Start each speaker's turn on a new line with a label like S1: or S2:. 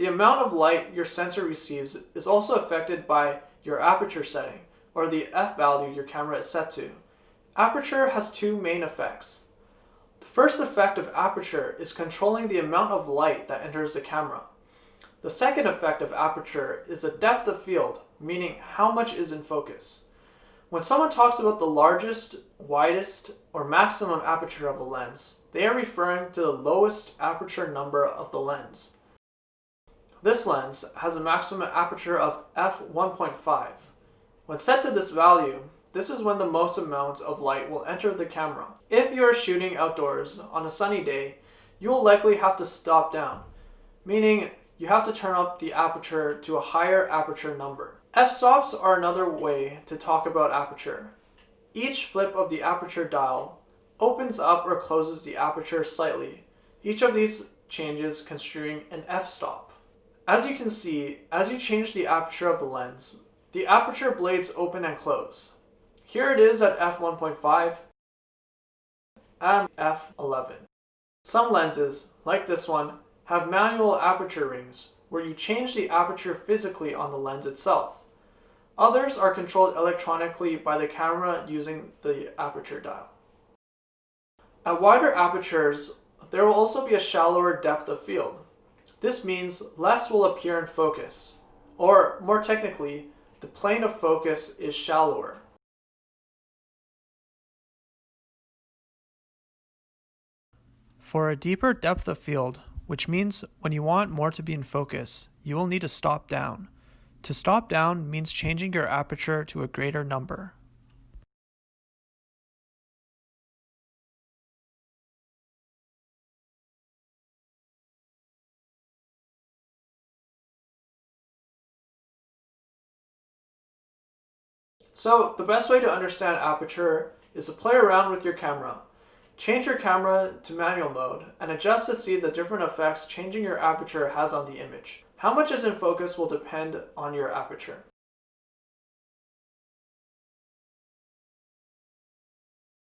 S1: The amount of light your sensor receives is also affected by your aperture setting, or the f value your camera is set to. Aperture has two main effects. The first effect of aperture is controlling the amount of light that enters the camera. The second effect of aperture is the depth of field, meaning how much is in focus. When someone talks about the largest, widest, or maximum aperture of a lens, they are referring to the lowest aperture number of the lens. This lens has a maximum aperture of f1.5. When set to this value, this is when the most amount of light will enter the camera. If you are shooting outdoors on a sunny day, you will likely have to stop down, meaning you have to turn up the aperture to a higher aperture number. F-stops are another way to talk about aperture. Each flip of the aperture dial opens up or closes the aperture slightly, each of these changes construing an f-stop. As you can see, as you change the aperture of the lens, the aperture blades open and close. Here it is at f1.5 and f11. Some lenses, like this one, have manual aperture rings, where you change the aperture physically on the lens itself. Others are controlled electronically by the camera using the aperture dial. At wider apertures, there will also be a shallower depth of field. This means less will appear in focus, or more technically, the plane of focus is shallower. For a deeper depth of field, which means when you want more to be in focus, you will need to stop down. To stop down means changing your aperture to a greater number. So the best way to understand aperture is to play around with your camera. Change your camera to manual mode and adjust to see the different effects changing your aperture has on the image. How much is in focus will depend on your aperture.